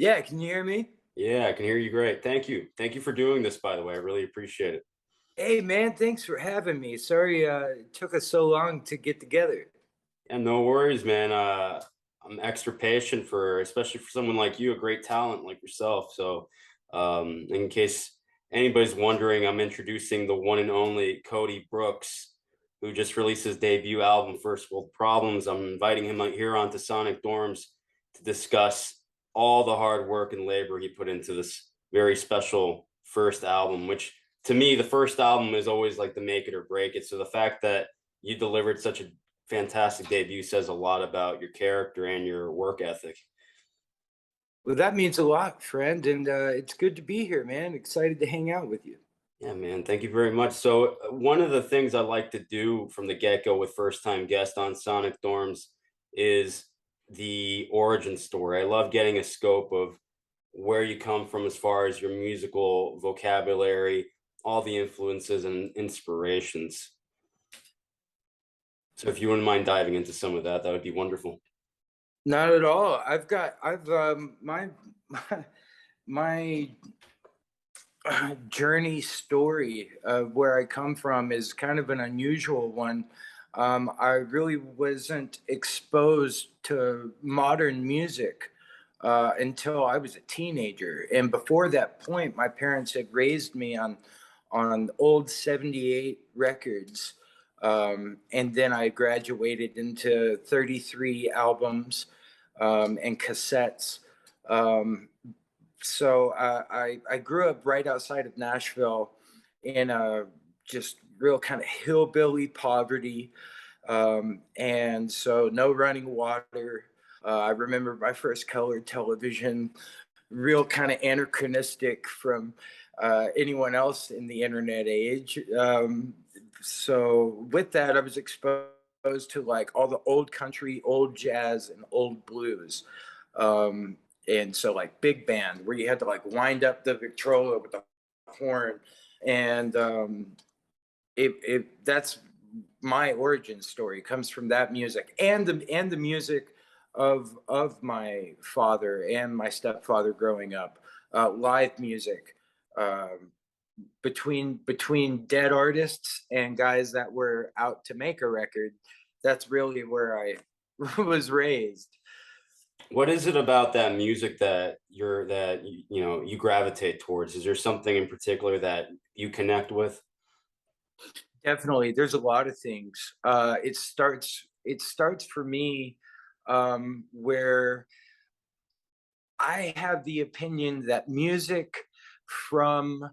Yeah, can you hear me? Yeah, I can hear you great. Thank you. Thank you for doing this, by the way. I really appreciate it. Hey man, thanks for having me. Sorry it took us so long to get together. And no worries, man. I'm extra patient for, especially for someone like you, a great talent like yourself. So, in case anybody's wondering, I'm introducing the one and only Cody Brooks, who just released his debut album, First World Problems. I'm inviting him out here onto Sonic Dorms to discuss all the hard work and labor he put into this very special first album, which to me, the first album is always like the make it or break it. So the fact that you delivered such a fantastic debut says a lot about your character and your work ethic. Well, that means a lot, friend, and it's good to be here, man. Excited to hang out with you. Yeah, man. Thank you very much. So, one of the things I like to do from the get go with first time guests on Sonic Dorms is the origin story. I love getting a scope of where you come from as far as your musical vocabulary, all the influences and inspirations. So, if you wouldn't mind diving into some of that, that would be wonderful. Not at all. I've my journey story of where I come from is kind of an unusual one. I really wasn't exposed to modern music until I was a teenager, and before that point, my parents had raised me on old '78 records, and then I graduated into 33 albums and cassettes. Um, so I grew up right outside of Nashville in a just real kind of hillbilly poverty, and so no running water. I remember my first color television, real kind of anachronistic from anyone else in the internet age. So with that, I was exposed to like all the old country, old jazz, and old blues. And so like big band where you had to like wind up the Victrola with the horn, and it that's my origin story. It comes from that music and the music of my father and my stepfather growing up, live music, um, between dead artists and guys that were out to make a record. That's really where I was raised. What is it about that music that you gravitate towards? Is there something in particular that you connect with? Definitely, there's a lot of things. It starts for me where I have the opinion that music from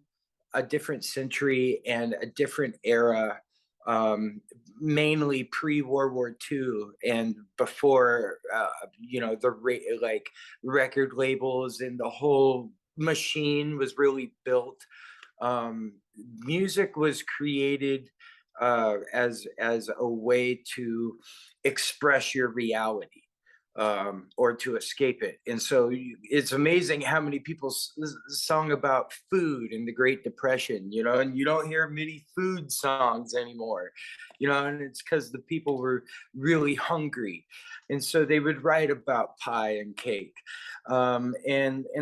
a different century and a different era, um, mainly pre-World War II and before, like record labels and the whole machine was really built. Music was created as a way to express your reality, or to escape it. And so it's amazing how many people sung about food in the Great Depression, and you don't hear many food songs anymore, and it's because the people were really hungry. And so they would write about pie and cake. And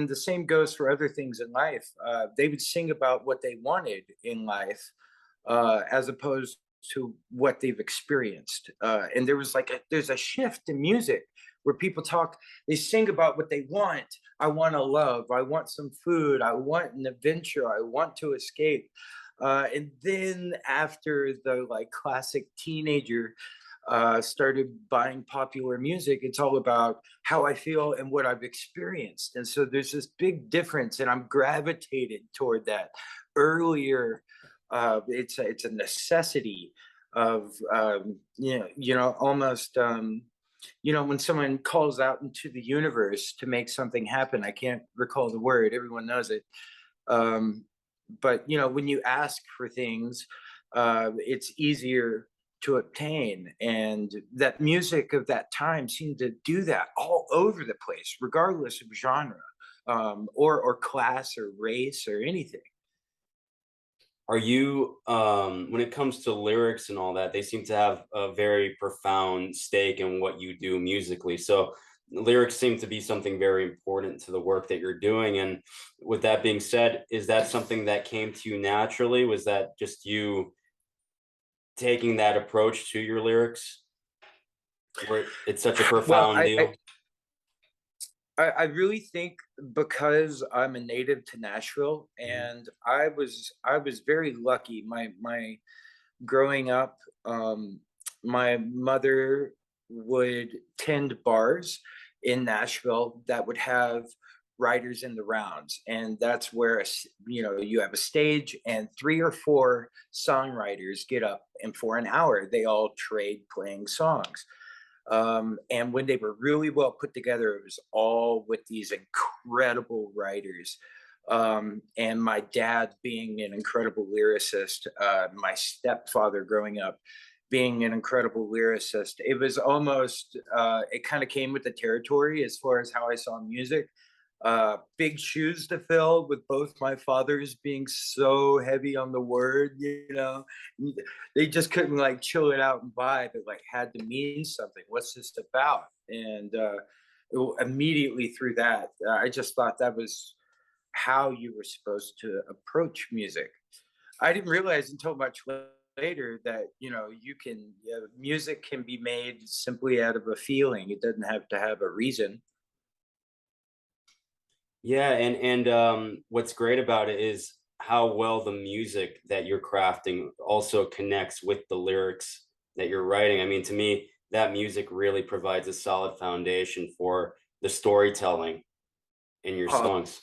the same goes for other things in life. They would sing about what they wanted in life, as opposed to what they've experienced. And there's a shift in music where people talk, they sing about what they want. I want to love, I want some food, I want an adventure, I want to escape. And then after the like classic teenager started buying popular music, it's all about how I feel and what I've experienced. And so there's this big difference, and I'm gravitated toward that earlier. It's a necessity of almost, when someone calls out into the universe to make something happen. I can't recall the word, everyone knows it. um, but when you ask for things, it's easier to obtain, and that music of that time seemed to do that all over the place regardless of genre, or class or race or anything. Are you, when it comes to lyrics and all that, they seem to have a very profound stake in what you do musically. So, lyrics seem to be something very important to the work that you're doing. And with that being said, is that something that came to you naturally? Was that just you taking that approach to your lyrics, where it's such a Well, profound deal? I really think because I'm a native to Nashville, Mhm. and I was very lucky. My growing up, my mother would tend bars in Nashville that would have writers in the rounds, and that's where you have a stage, and three or four songwriters get up, and for an hour they all trade playing songs. And when they were really well put together, it was all with these incredible writers. And my dad being an incredible lyricist, my stepfather growing up being an incredible lyricist, it was almost, it kind of came with the territory as far as how I saw music. Big shoes to fill with both my fathers being so heavy on the word, they just couldn't like chill it out and vibe. It like had to mean something. What's this about? And immediately through that, I just thought that was how you were supposed to approach music. I didn't realize until much later that music can be made simply out of a feeling. It doesn't have to have a reason. Yeah, and what's great about it is how well the music that you're crafting also connects with the lyrics that you're writing. I mean, to me, that music really provides a solid foundation for the storytelling in your Oh, songs.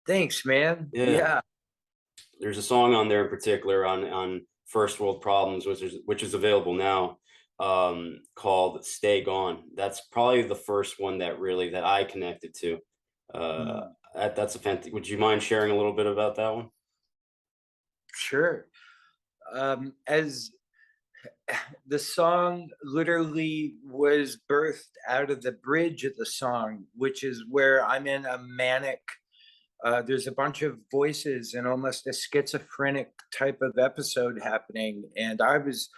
thanks, man. Yeah, Yeah. there's a song on there in particular on First World Problems, which is available now, called "Stay Gone." That's probably the first one that I connected to. Uh, Mm, that's a fantastic. Would you mind sharing a little bit about that one? sure. As the song literally was birthed out of the bridge of the song, which is where I'm in a manic, there's a bunch of voices and almost a schizophrenic type of episode happening. And I was,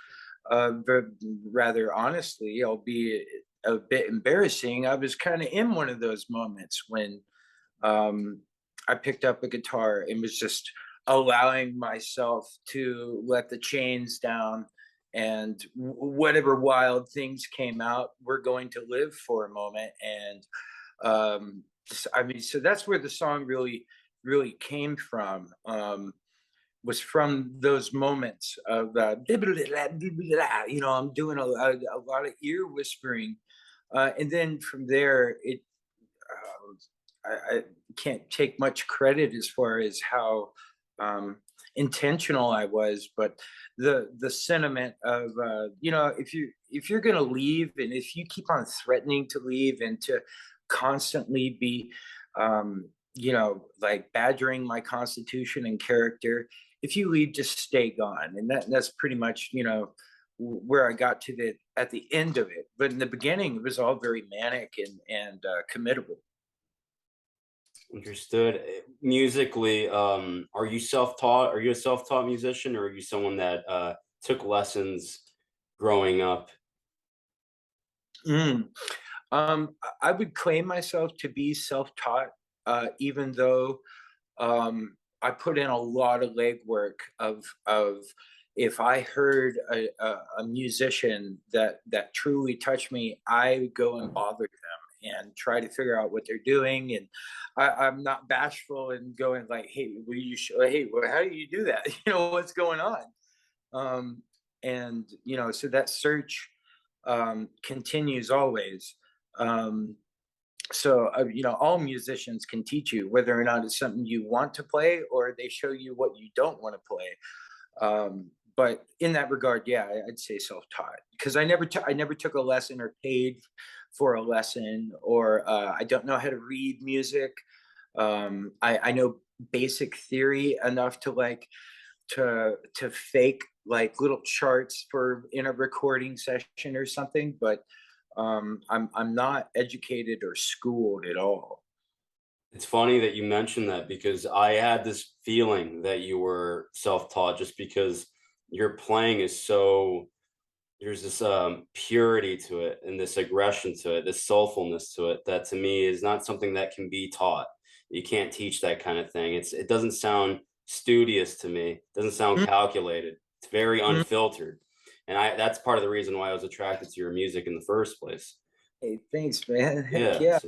rather honestly, albeit a bit embarrassing, I was kind of in one of those moments when um, I picked up a guitar and was just allowing myself to let the chains down, and whatever wild things came out, we're going to live for a moment. And I mean, so that's where the song really came from. Was from those moments of I'm doing a lot of ear whispering, and then from there I can't take much credit as far as how um, intentional I was, but the sentiment of if you're gonna leave, and if you keep on threatening to leave and to constantly be like badgering my constitution and character, if you leave, just stay gone. And that's pretty much where I got to the at the end of it. But in the beginning, it was all very manic and committable. Understood. Musically, are you self-taught? Are you a self-taught musician, or are you someone that took lessons growing up? Mm. I would claim myself to be self-taught, even though I put in a lot of legwork of if I heard a musician that truly touched me, I would go and bother them and try to figure out what they're doing. And I'm not bashful and going like, "Hey, will you show? Hey, well, how do you do that? What's going on?" Um, and so that search continues always. Um, so all musicians can teach you whether or not it's something you want to play, or they show you what you don't want to play. But in that regard, yeah, I'd say self-taught, because I never took a lesson or paid for a lesson, or I don't know how to read music. I know basic theory enough to like to fake like little charts for in a recording session or something, but I'm not educated or schooled at all. It's funny that you mentioned that, because I had this feeling that you were self-taught, just because your playing is so there's this purity to it and this aggression to it, this soulfulness to it that to me is not something that can be taught. You can't teach that kind of thing. It doesn't sound studious to me. It doesn't sound calculated. It's very Mhm. unfiltered. And that's part of the reason why I was attracted to your music in the first place. Hey, thanks, man. Heck Yeah. yeah.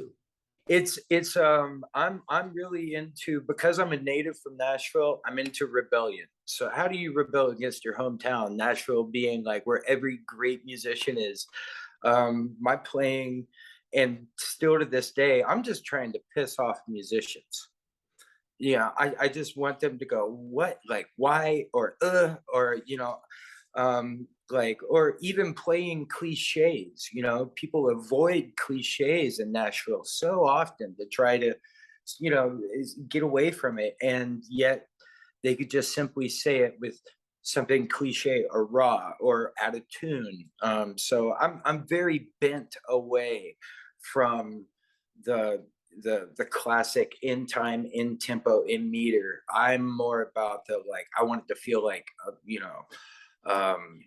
So I'm really into, because I'm a native from Nashville, I'm into rebellion. So how do you rebel against your hometown? Nashville being like where every great musician is. My playing, and still to this day, I'm just trying to piss off musicians. Yeah, I just want them to go, what, like, why, or like, or even playing cliches. People avoid cliches in Nashville so often to try to get away from it, and yet they could just simply say it with something cliche or raw or out of tune. So I'm very bent away from the the classic in time, in tempo, in meter. I'm more about the, like, I want it to feel like um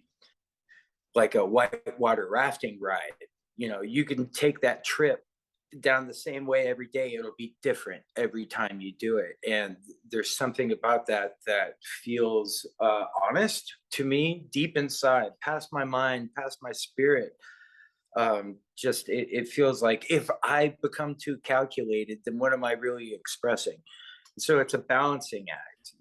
like a whitewater rafting ride. You can take that trip down the same way every day. It'll be different every time you do it. And there's something about that that feels honest to me, deep inside, past my mind, past my spirit. Just it feels like if I become too calculated, then what am I really expressing? So it's a balancing act.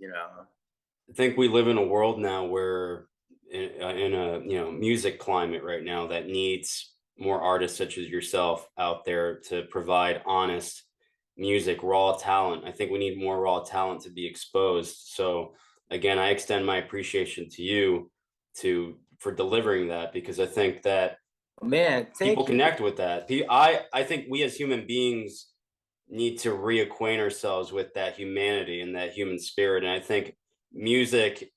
I think we live in a world now where in a music climate right now that needs more artists such as yourself out there to provide honest music, raw talent. I think we need more raw talent to be exposed. So again, I extend my appreciation to you for delivering that, because I think that Man, people thank you. connect with that. I think we as human beings need to reacquaint ourselves with that humanity and that human spirit. And I think music,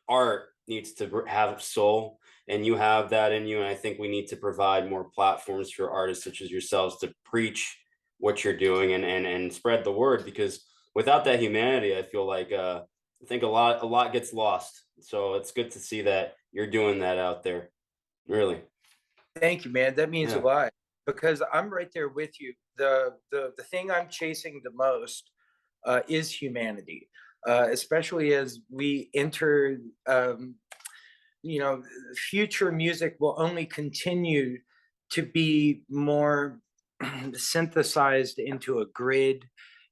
art needs to have soul, and you have that in you. And I think we need to provide more platforms for artists such as yourselves to preach what you're doing and spread the word, because without that humanity, I feel like I think a lot gets lost. So it's good to see that you're doing that out there. Really. Thank you, man. That means a Yeah. lot, because I'm right there with you. The thing I'm chasing the most is humanity, especially as we enter. You know, future music will only continue to be more synthesized into a grid,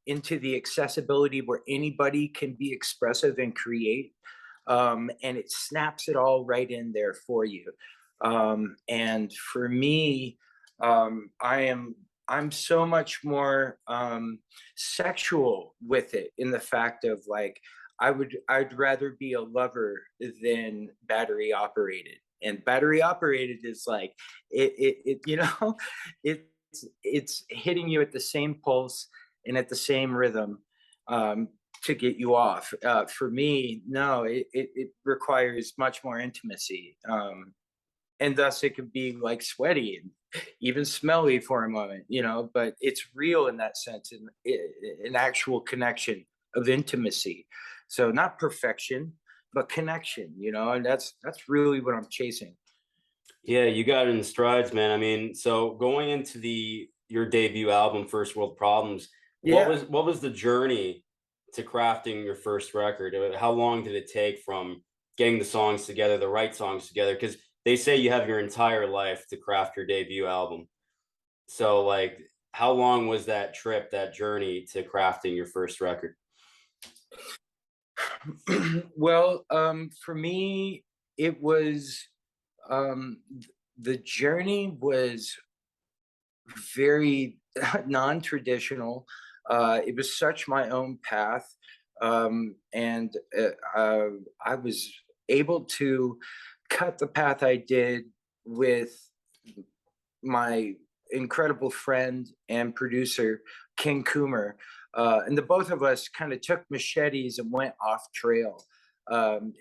into the accessibility where anybody can be expressive and create. And it snaps it all right in there for you. And for me, I'm so much more sexual with it, in the fact of, like, I'd rather be a lover than battery operated. And battery operated is like it's hitting you at the same pulse and at the same rhythm, um, to get you off. For me, no, it requires much more intimacy. And thus it can be like sweaty and even smelly for a moment, but it's real in that sense, and an actual connection of intimacy. So not perfection, but connection, and that's really what I'm chasing. Yeah, you got it in strides, man. I mean, so going into the your debut album, First World Problems, Yeah. what was the journey to crafting your first record? How long did it take from getting the songs together, the right songs together? Because they say you have your entire life to craft your debut album. So, like, how long was that trip, that journey to crafting your first record? Well, for me, it was the journey was very non-traditional. It was such my own path, and I was able to cut the path I did with my incredible friend and producer King Coomer, and the both of us kind of took machetes and went off trail. And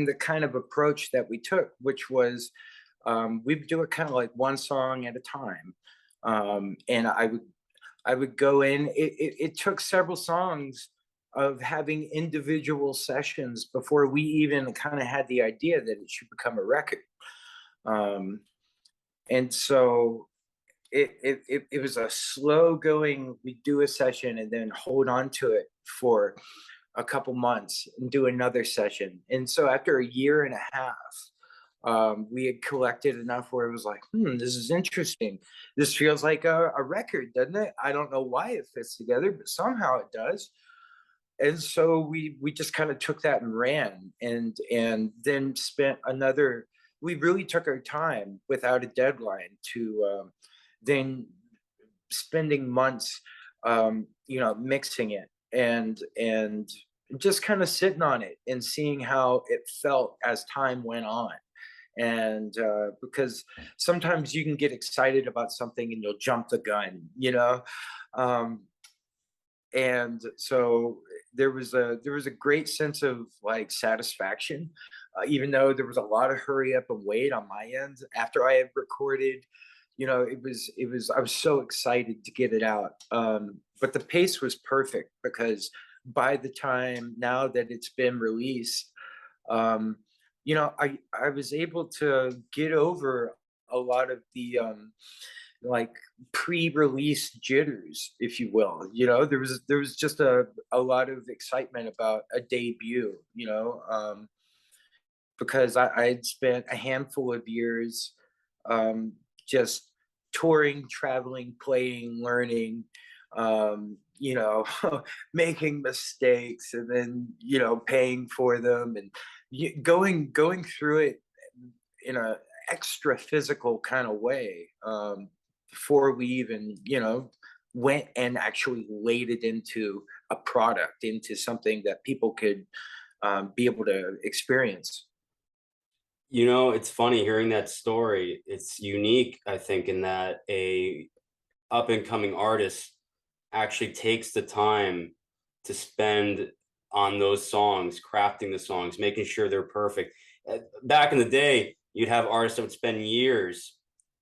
the kind of approach that we took, which was we would do it kind of like one song at a time, and I would go in. It took several songs of having individual sessions before we even kind of had the idea that it should become a record. Um, and so it was a slow going. We do a session and then hold on to it for a couple months and do another session. And so after a year and a half, we had collected enough where it was like, this is interesting. This feels like a record, doesn't it? I don't know why it fits together, but somehow it does. And so we just kind of took that and ran, and then spent another. We really took our time without a deadline to then spending months, mixing it and just kind of sitting on it and seeing how it felt as time went on. And because sometimes you can get excited about something and you'll jump the gun. Um, and so there was a great sense of like satisfaction, even though there was a lot of hurry up and wait on my end after I had recorded. It was I was so excited to get it out. But the pace was perfect because by the time now that it's been released, um, I was able to get over a lot of the like pre-release jitters, if you will. There was just a lot of excitement about a debut, because I had spent a handful of years, um, just touring, traveling, playing, learning, making mistakes, and then paying for them, and going through it in a extra physical kind of way, before we even went and actually laid it into a product, into something that people could be able to experience. It's funny hearing that story. It's unique, I think, in that a up and coming artist actually takes the time to spend on those songs, crafting the songs, making sure they're perfect. Back in the day, you'd have artists that would spend years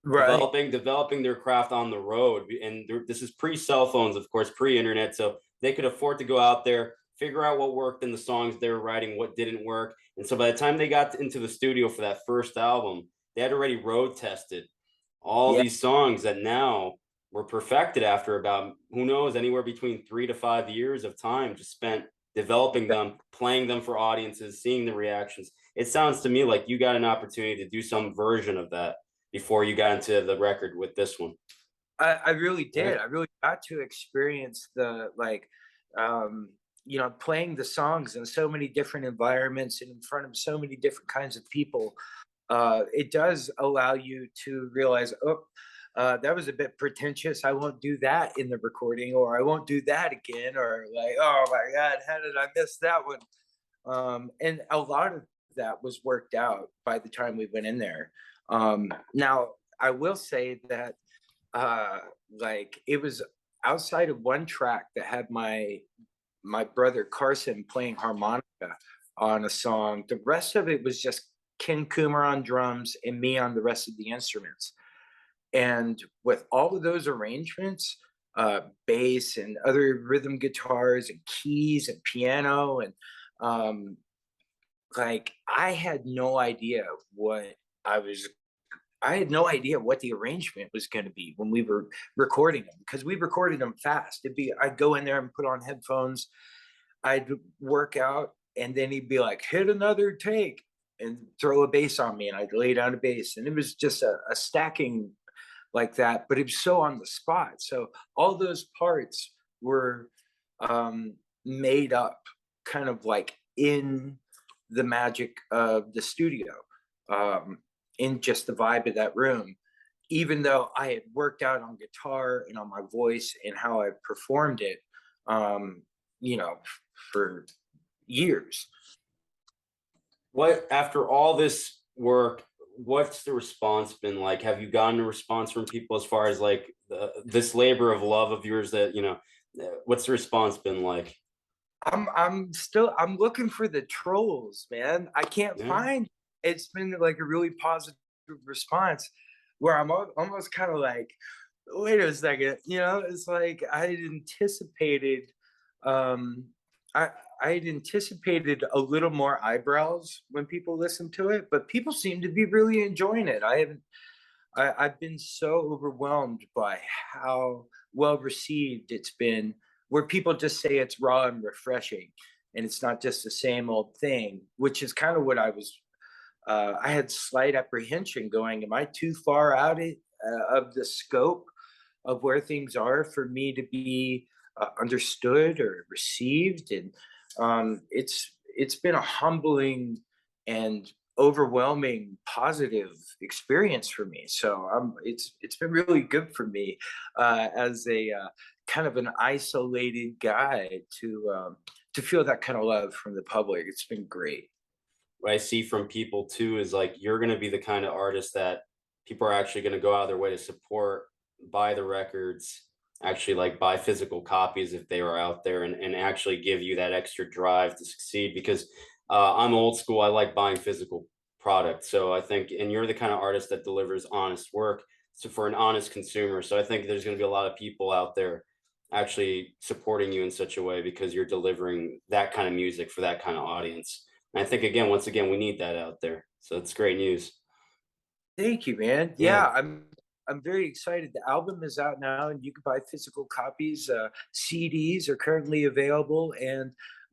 Right. developing their craft on the road, and this is pre cell phones, of course, pre internet, so they could afford to go out there, figure out what worked in the songs they were writing, what didn't work. And so by the time they got into the studio for that first album, they had already road tested all Yeah. these songs that now were perfected after about, who knows, anywhere between 3 to 5 years of time just spent developing them, playing them for audiences, seeing the reactions. It sounds to me like you got an opportunity to do some version of that before you got into the record with this one, I really did. right? I really got to experience the like, playing the songs in so many different environments and in front of so many different kinds of people. It does allow you to realize, oh, that was a bit pretentious. I won't do that in the recording, or I won't do that again, or like, oh my God, how did I miss that one? And a lot of that was worked out by the time we went in there. Now, I will say that uh like it was outside of one track that had my brother Carson playing harmonica on a song. The rest of it was just Ken Coomer on drums and me on the rest of the instruments. And with all of those arrangements, bass and other rhythm guitars and keys and piano, and um like I was I had no idea what the arrangement was going to be when we were recording them, because we recorded them fast. I'd go in there and put on headphones, I'd work out, and then he'd be like, hit another take and throw a bass on me, and I'd lay down a bass. And it was just a stacking like that, but it was so on the spot. So all those parts were um, made up kind of like in the magic of the studio, um, in just the vibe of that room. Even though I had worked out on guitar and on my voice and how I performed it, um, you know, for years. What, after all this work, what's the response been like? Have you gotten a response from people as far as like this labor of love of yours that, what's the response been like? I'm looking for the trolls, man. I can't Yeah. find. It's been like a really positive response where I'm almost kind of like, wait a second, it's like I had anticipated um I I had anticipated a little more eyebrows when people listen to it, but people seem to be really enjoying it. I've been so overwhelmed by how well received it's been, where people just say it's raw and refreshing, and it's not just the same old thing, which is kind of what I had slight apprehension going, am I too far out of the scope of where things are for me to be understood or received? And it's been a humbling and overwhelming positive experience for me. So it's been really good for me as a kind of an isolated guy to feel that kind of love from the public. It's been great. What I see from people too is like you're going to be the kind of artist that people are actually going to go out of their way to support, buy the records, actually like buy physical copies if they are out there, and actually give you that extra drive to succeed. Because I'm old school, I like buying physical product. So I think, and you're the kind of artist that delivers honest work, so for an honest consumer. So I think there's going to be a lot of people out there actually supporting you in such a way because you're delivering that kind of music for that kind of audience. And I think again, once again, we need that out there. So it's great news. Thank you, man. Yeah. Yeah, I'm very excited. The album is out now, and you can buy physical copies. CDs are currently available, and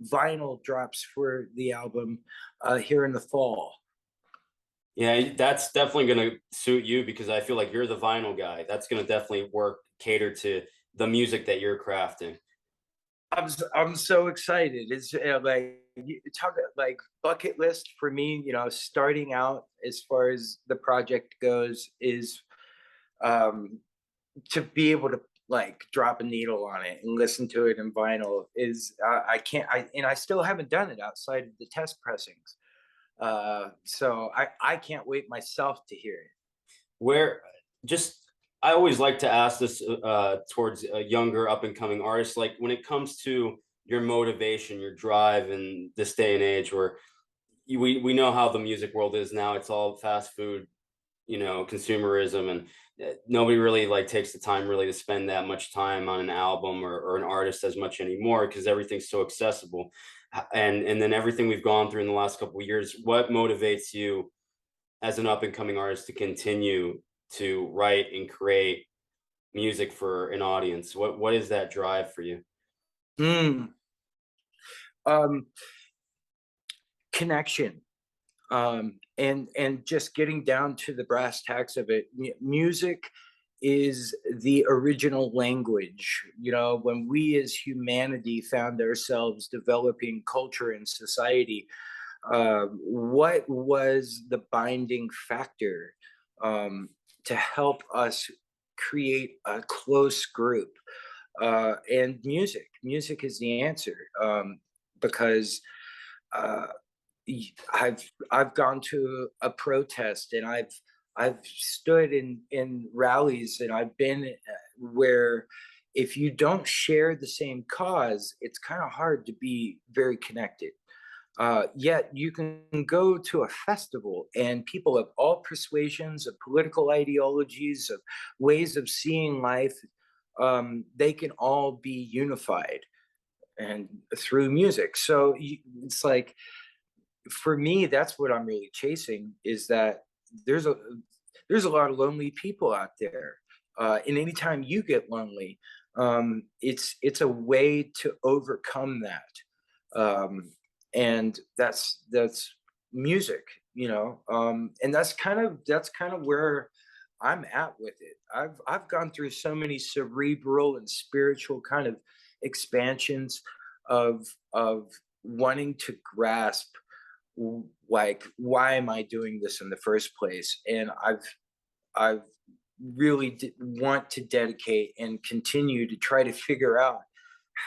vinyl drops for the album here in the fall. Yeah, that's definitely going to suit you because I feel like you're the vinyl guy. That's going to definitely work, cater to the music that you're crafting. I'm so excited. It's like you talk like bucket list for me. Starting out as far as the project goes is um, to be able to like drop a needle on it and listen to it in vinyl is I can't I still haven't done it outside of the test pressings. So I can't wait myself to hear it. Where just I always like to ask this towards younger up and coming artists, like when it comes to your motivation, your drive in this day and age where we know how the music world is now. It's all fast food, consumerism, and nobody really like takes the time really to spend that much time on an album or an artist as much anymore because everything's so accessible. And then everything we've gone through in the last couple of years, what motivates you as an up and coming artist to continue to write and create music for an audience? What is that drive for you? Mm, um, Connection, and just getting down to the brass tacks of it. Music is the original language. When we as humanity found ourselves developing culture and society, what was the binding factor to help us create a close group? And music is the answer, because uh, I've gone to a protest, and I've stood in rallies, and I've been where if you don't share the same cause, it's kind of hard to be very connected. Yet you can go to a festival, and people of all persuasions, of political ideologies, of ways of seeing life, they can all be unified and through music. So it's like, for me, that's what I'm really chasing, is that there's a there's a lot of lonely people out there. And anytime you get lonely, it's a way to overcome that. And that's music, and that's kind of where I'm at with it. I've gone through so many cerebral and spiritual kind of expansions of wanting to grasp, like, why am I doing this in the first place? And I've really want to dedicate and continue to try to figure out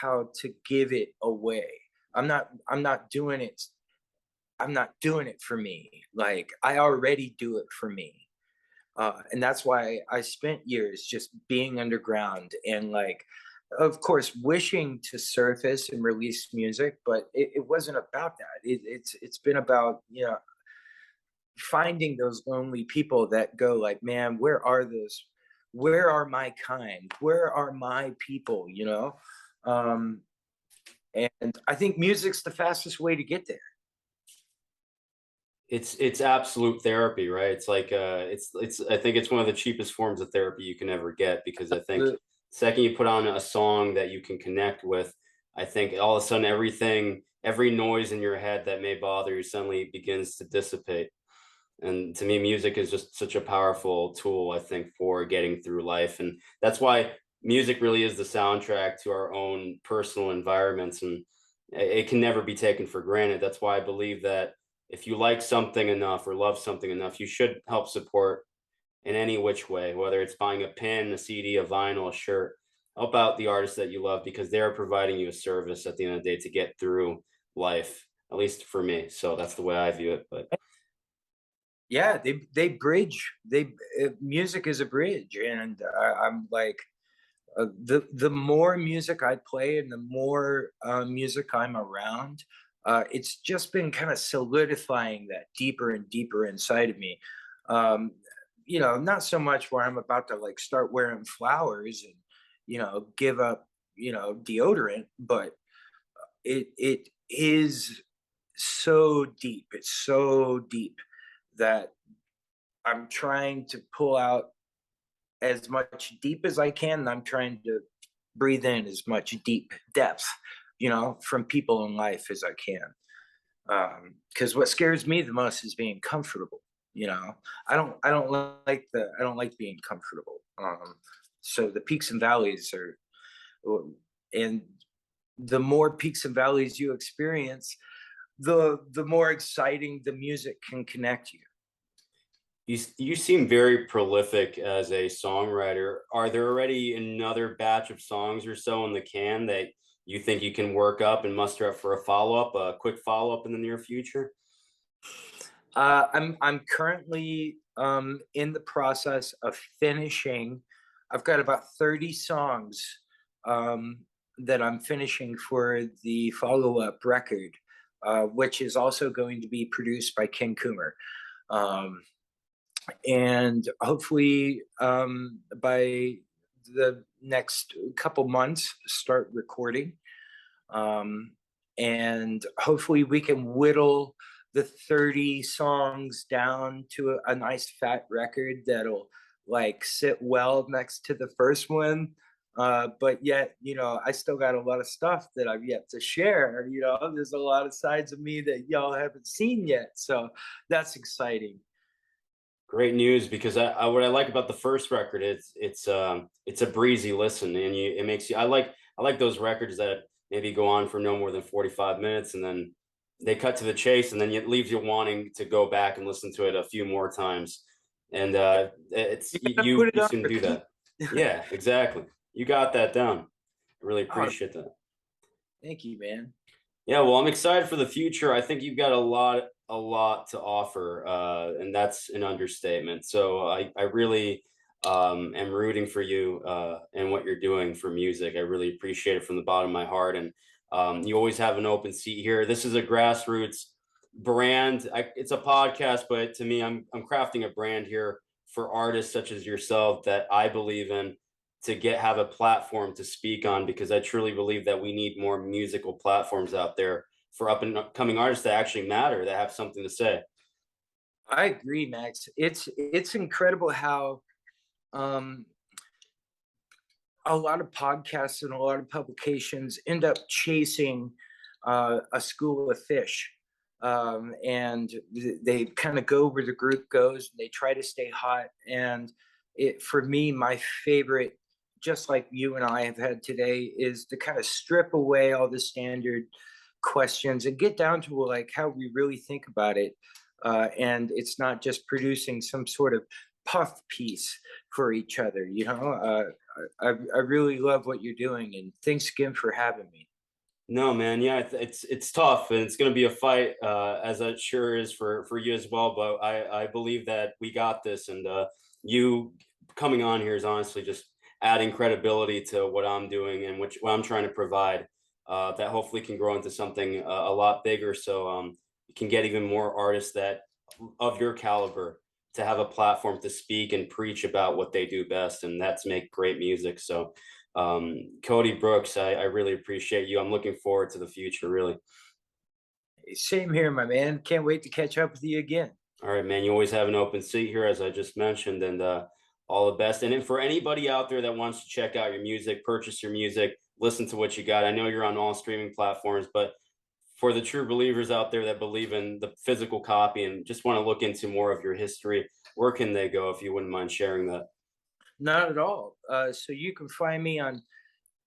how to give it away. I'm not doing it. I'm not doing it for me. Like, I already do it for me. And that's why I spent years just being underground, and, like, of course, wishing to surface and release music, but it wasn't about that. It's been about, finding those lonely people that go like, man, where are those? Where are my kind? Where are my people? Um, And I think music's the fastest way to get there. It's absolute therapy, right? It's like it's I think it's one of the cheapest forms of therapy you can ever get, because I think The- second you put on a song that you can connect with, I think all of a sudden every noise in your head that may bother you suddenly begins to dissipate. And to me, music is just such a powerful tool, I think, for getting through life. And that's why music really is the soundtrack to our own personal environments. And it can never be taken for granted. That's why I believe that if you like something enough or love something enough, you should help support in any which way, whether it's buying a pin, a CD, a vinyl, a shirt. Help out the artists that you love, because they're providing you a service at the end of the day to get through life, at least for me. So that's the way I view it. But yeah, they bridge. Music is a bridge, and I'm like, the more music I play and the more music I'm around, it's just been kind of solidifying that deeper and deeper inside of me. Um, not so much where I'm about to like start wearing flowers and give up deodorant, but it is so deep. It's so deep that I'm trying to pull out as much deep as I can, and I'm trying to breathe in as much deep depth, from people in life as I can. Because what scares me the most is being comfortable. I don't like being comfortable. So the peaks and valleys are, and the more peaks and valleys you experience, the more exciting the music can connect you. you seem very prolific as a songwriter. Are there already another batch of songs or so in the can that you think you can work up and muster up for a quick follow up in the near future? I'm currently in the process of finishing. I've got about 30 songs um, that I'm finishing for the follow up record, which is also going to be produced by Ken Coomer. Um, and hopefully by the next couple months, start recording. Um, and hopefully we can whittle the 30 songs down to a nice fat record that'll like sit well next to the first one. But yet, I still got a lot of stuff that I've yet to share. There's a lot of sides of me that y'all haven't seen yet. So that's exciting. Great news, because what I like about the first record is it's a breezy listen, and it makes you I like those records that maybe go on for no more than 45 minutes, and then they cut to the chase, and then it leaves you wanting to go back and listen to it a few more times. And it's You gotta put it you on seem to do repeat. that. Yeah, exactly. You got that down. I really Oh, appreciate that. thank you, man. Yeah, well, I'm excited for the future. I think you've got a lot to offer, and that's an understatement. So I really am rooting for you and what you're doing for music. I really appreciate it from the bottom of my heart. And you always have an open seat here. This is a grassroots brand. It's a podcast, but to me, I'm crafting a brand here for artists such as yourself that I believe in, to have a platform to speak on, because I truly believe that we need more musical platforms out there for up and coming artists that actually matter, that have something to say. I agree, Max. It's incredible how um, a lot of podcasts and a lot of publications end up chasing a school of fish, and they kind of go where the group goes. And they try to stay hot. And for me, my favorite, just like you and I have had today, is to kind of strip away all the standard questions and get down to like how we really think about it. And it's not just producing some sort of puff piece for each other. I really love what you're doing, and thanks again for having me. No, man, yeah, it's tough, and it's going to be a fight, as it sure is for you as well. But I believe that we got this, and you coming on here is honestly just adding credibility to what I'm doing and what I'm trying to provide. That hopefully can grow into something a lot bigger. So you can get even more artists that of your caliber to have a platform to speak and preach about what they do best, and that's make great music. So Cody Brooks, I really appreciate you. I'm looking forward to the future, really. Same here, my man. Can't wait to catch up with you again. All right, man. You always have an open seat here, as I just mentioned, and all the best. And then for anybody out there that wants to check out your music, purchase your music, listen to what you got. I know you're on all streaming platforms, but for the true believers out there that believe in the physical copy and just want to look into more of your history, where can they go if you wouldn't mind sharing that? Not at all. So you can find me on,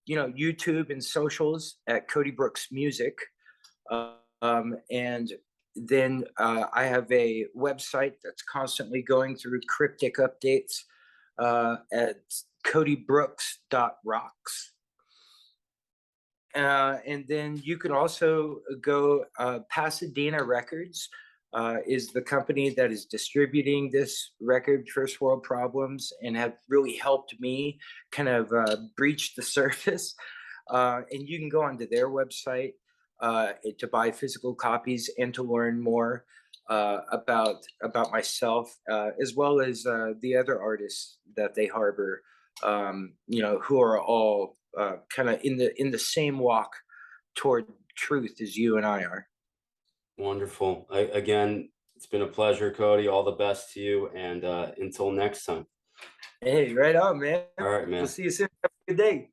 YouTube and socials at Cody Brooks Music. And then I have a website that's constantly going through cryptic updates at codybrooks.rocks. And then you can also go, Pasadena Records is the company that is distributing this record, First World Problems, and have really helped me kind of breach the surface. And you can go onto their website to buy physical copies and to learn more about myself, as well as the other artists that they harbor, who are all kind of in the same walk toward truth as you and I are. Wonderful. Again, it's been a pleasure, Cody. All the best to you, and until next time. Hey, right on, man. All right, We'll man. see you soon. Have a good day.